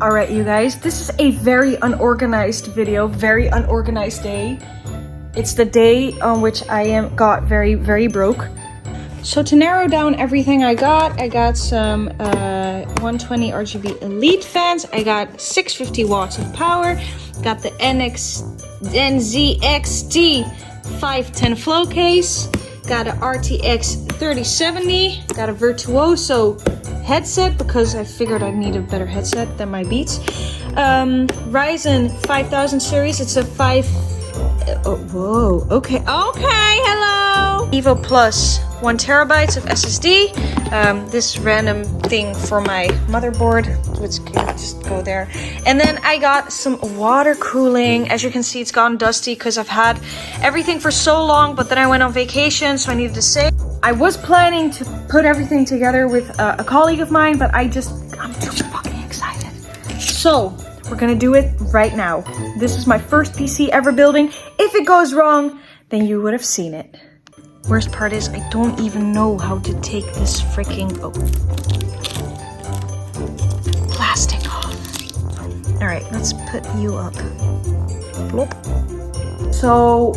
All right, you guys, this is a very unorganized video, very unorganized day. It's the day on which I got very, very broke. So to narrow down everything I got some 120 RGB Elite fans. I got 650 watts of power. Got the NZXT 510 flow case. Got a RTX 3070. Got a Virtuoso headset because I figured I need a better headset than my Beats. Ryzen 5000 series. It's a okay, hello. Evo Plus 1 terabyte of SSD. This random thing for my motherboard, which can just go there. And then I got some water cooling. As you can see, it's gone dusty because I've had everything for so long, but then I went on vacation, so I needed to save. I was planning to put everything together with a colleague of mine, but I'm too fucking excited. So we're gonna do it right now. This is my first PC ever building. If it goes wrong, then you would have seen it. Worst part is I don't even know how to take this freaking plastic off. All right, let's put you up. Bloop. So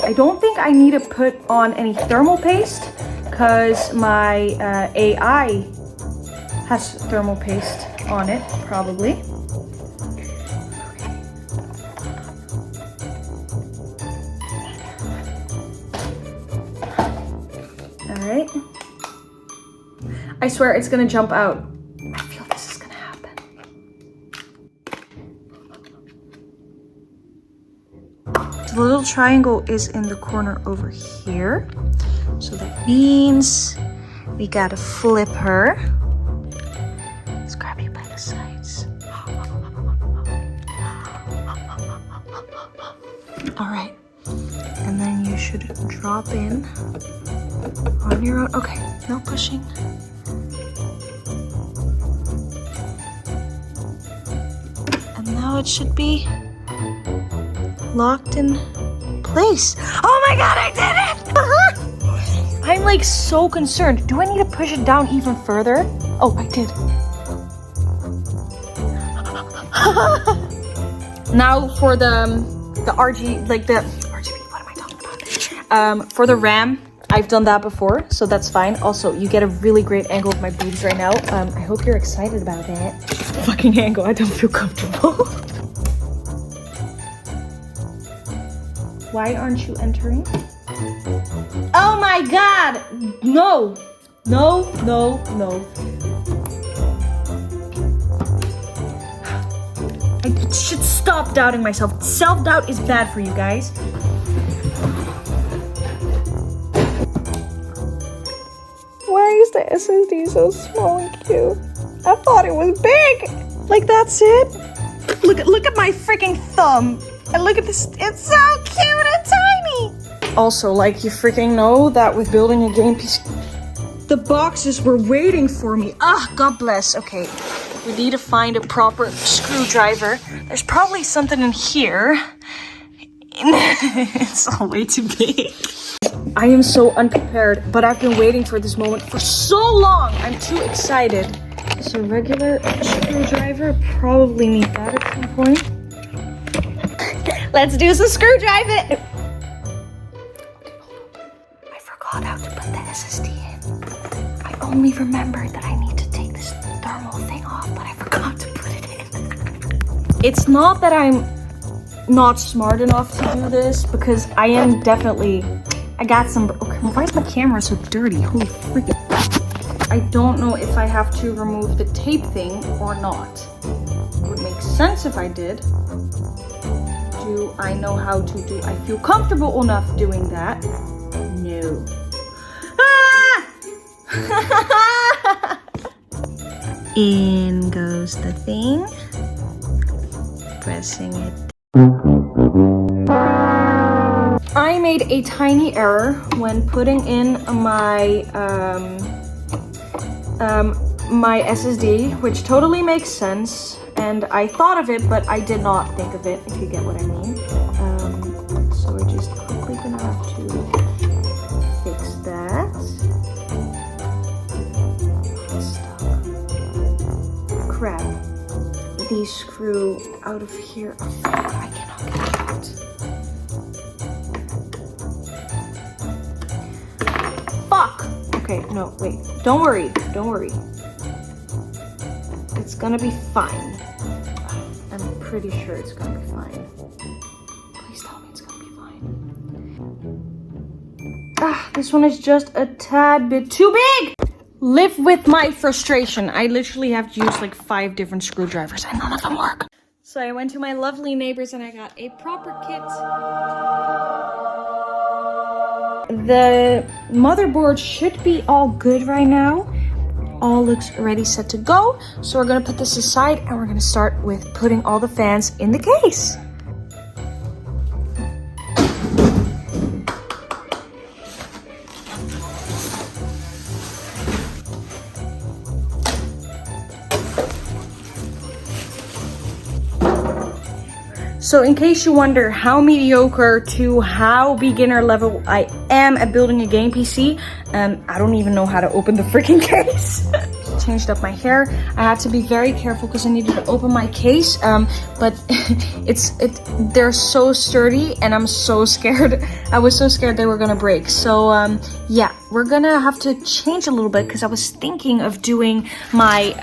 I don't think I need to put on any thermal paste because my AI has thermal paste on it, probably. Alright. I swear it's gonna jump out. I feel this is gonna happen. So the little triangle is in the corner over here. So that means we gotta flip her. Let's grab you by the sides. Alright. And then you should drop in on your own. Okay, no pushing. And now it should be locked in place. Oh my god, I did it! I'm like so concerned. Do I need to push it down even further? Oh, I did. Now for the RG, like the RGB, what am I talking about? For the RAM, I've done that before, so that's fine. Also, you get a really great angle of my boobs right now. I hope you're excited about that. Fucking angle, I don't feel comfortable. Why aren't you entering? Oh my god! No! No, no, no. I should stop doubting myself. Self-doubt is bad for you guys. Why is the SSD so small and cute? I thought it was big. Like, that's it. Look at my freaking thumb. And look at this. It's so cute and tiny. Also, like, you freaking know that with building a game PC, the boxes were waiting for me. Ah, God bless. Okay, we need to find a proper screwdriver. There's probably something in here. It's all way too big. I am so unprepared, but I've been waiting for this moment for so long. I'm too excited. So regular screwdriver, probably need that at some point. Let's do some screwdriving. Okay, I forgot how to put the SSD in. I only remembered that I need to take this thermal thing off, but I forgot to put it in. It's not that I'm not smart enough to do this, because I am definitely... I got some... Okay, why is my camera so dirty? Holy freaking... I don't know if I have to remove the tape thing or not. It would make sense if I did. Do I know how to do... I feel comfortable enough doing that. No. Ah! In goes the thing. Pressing it. I made a tiny error when putting in my my SSD, which totally makes sense, and I thought of it, but I did not think of it, if you get what I mean. So we're just quickly gonna have to fix that. It's stuck. Crap. the screw out of here. Oh, I cannot get it out. Fuck! Okay, no, wait. Don't worry. Don't worry. It's gonna be fine. I'm pretty sure it's gonna be fine. Please tell me it's gonna be fine. Ah, this one is just a tad bit too big! Live with my frustration. I literally have to use like 5 different screwdrivers and none of them work. So I went to my lovely neighbors and I got a proper kit. The motherboard should be all good right now. All looks ready, set to go. So we're gonna put this aside and we're gonna start with putting all the fans in the case. So in case you wonder how mediocre to how beginner level I am at building a game PC, I don't even know how to open the freaking case. Changed up my hair. I had to be very careful because I needed to open my case, but they're so sturdy and I'm so scared. I was so scared they were gonna break. So yeah, we're gonna have to change a little bit because I was thinking of doing my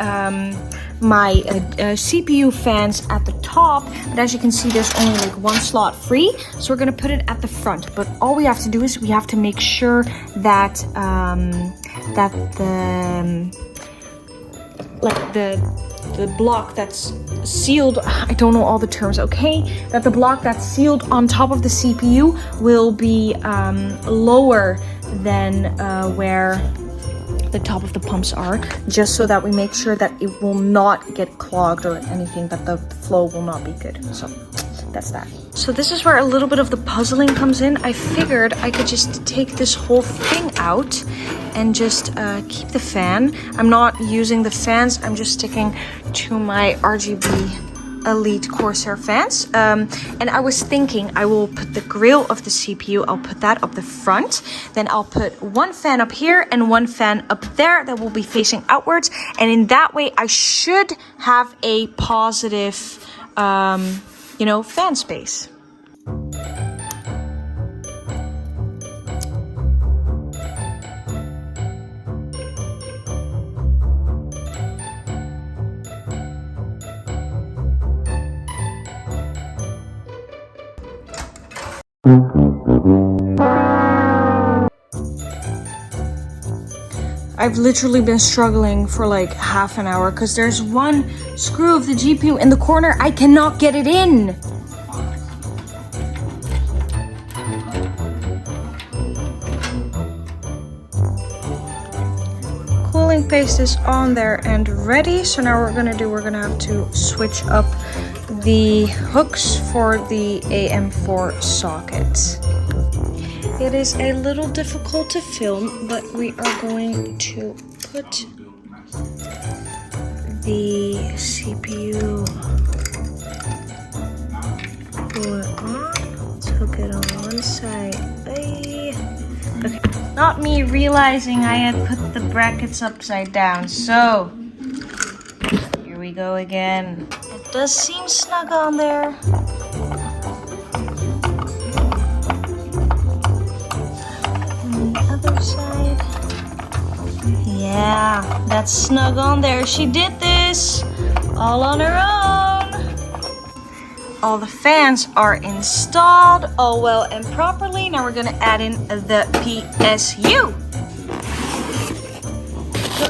CPU fans at the top, but as you can see there's only like 1 slot free, so we're gonna put it at the front. But all we have to do is we have to make sure that the block that's sealed, I don't know all the terms, okay, that the block that's sealed on top of the CPU will be lower than where the top of the pumps are, just so that we make sure that it will not get clogged or anything, that the flow will not be good. So that's that. So this is where a little bit of the puzzling comes in. I figured I could just take this whole thing out and just keep the fan. I'm not using the fans, I'm just sticking to my RGB Elite Corsair fans. And I was thinking I will put the grill of the CPU, I'll put that up the front. Then I'll put 1 fan up here and 1 fan up there that will be facing outwards. And in that way, I should have a positive, you know, fan space. I've literally been struggling for like half an hour because there's 1 screw of the GPU in the corner. I cannot get it in. Cooling paste is on there and ready. So now we're gonna have to switch up the hooks for the AM4 socket. It is a little difficult to film, but we are going to put the CPU board on. Let's hook it on one side. Okay. Not me realizing I had put the brackets upside down, so here we go again. It does seem snug on there. Side. Yeah, that's snug on there. She did this all on her own. All the fans are installed, all well and properly. Now we're gonna add in the PSU. So,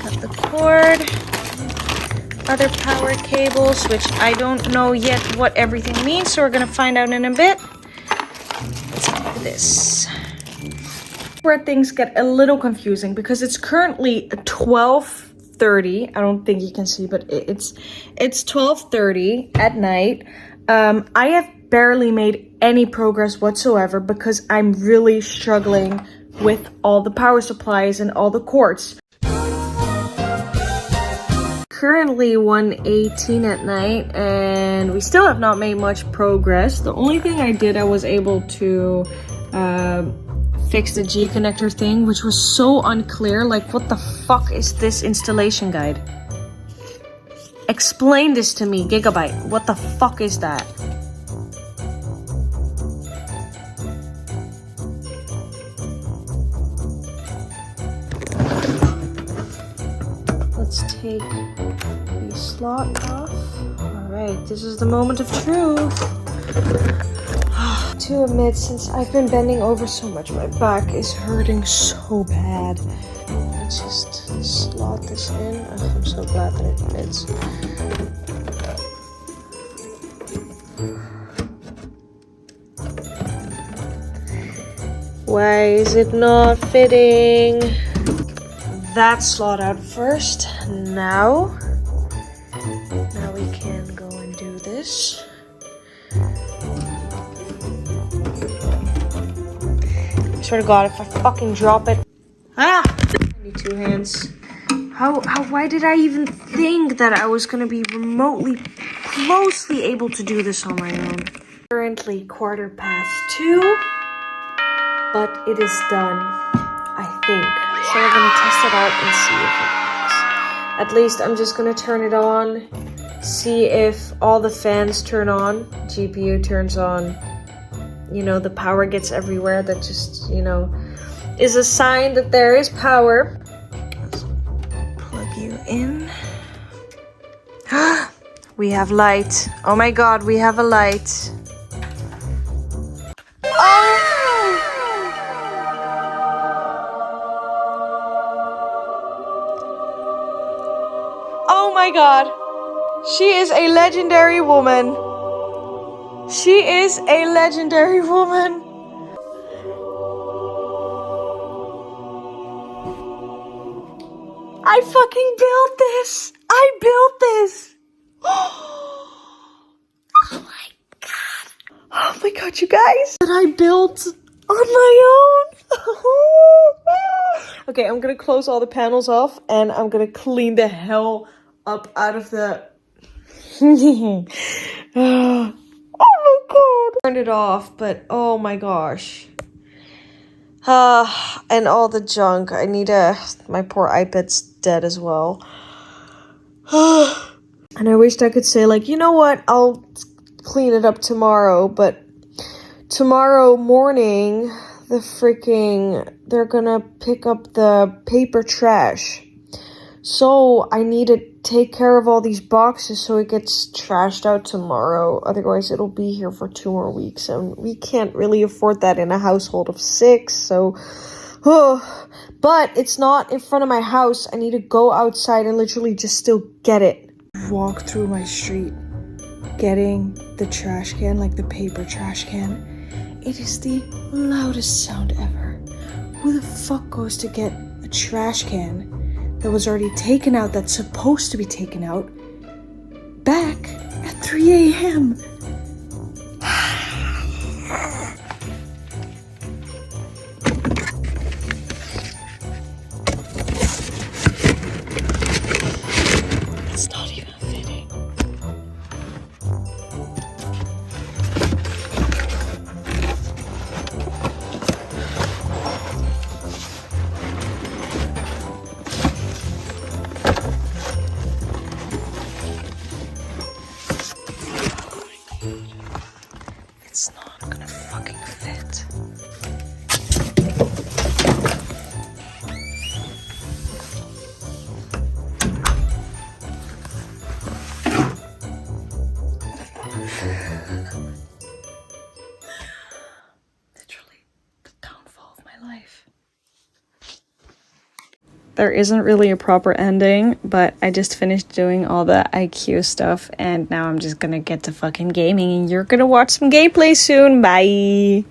got the cord, other power cables, which I don't know yet what everything means, so we're gonna find out in a bit. Let's do this. Where things get a little confusing because it's currently 12:30. I don't think you can see, but it's 12:30 at night. I have barely made any progress whatsoever because I'm really struggling with all the power supplies and all the cords. Currently 1:18 at night and we still have not made much progress. The only thing I did, I was able to fix the Gconnector thing, which was so unclear. Like, what the fuck is this installation guide? Explain this to me, Gigabyte. What the fuck is that? Let's take the slot off. Alright, this is the moment of truth. To admit, since I've been bending over so much, my back is hurting so bad. Let's just slot this in. Oh, I'm so glad that it fits. Why is it not fitting? That slot out first. Now we can go and do this. I swear to God, if I fucking drop it. I need two hands. Why did I even think that I was gonna be remotely, closely able to do this on my own? Currently 2:15, but it is done, I think. So we're gonna test it out and see if it works. At least I'm just gonna turn it on, see if all the fans turn on, GPU turns on, you know, the power gets everywhere. That just, you know, is a sign that there is power. Let's plug you in. We have light. Oh my God, we have a light. Oh my God. She is a legendary woman. She is a legendary woman. I fucking built this. I built this. Oh my God. Oh my God, you guys. That I built on my own. Okay, I'm gonna close all the panels off and I'm gonna clean the hell up out of the... Oh my God. Turned it off, but oh my gosh. And all the junk. I need my poor iPad's dead as well. And I wished I could say, like, you know what, I'll clean it up tomorrow, but tomorrow morning, they're gonna pick up the paper trash. So I need to take care of all these boxes so it gets trashed out tomorrow. Otherwise, it'll be here for 2 more weeks. And we can't really afford that in a household of 6. So, but it's not in front of my house. I need to go outside and literally just still get it. Walk through my street, getting the trash can, like the paper trash can. It is the loudest sound ever. Who the fuck goes to get a trash can that was already taken out, that's supposed to be taken out, back at 3 a.m.? It's not even fitting. It's not gonna fucking fit. Literally the downfall of my life. There isn't really a proper ending, but I just finished doing all the ICUE stuff and now I'm just gonna get to fucking gaming and you're gonna watch some gameplay soon. Bye!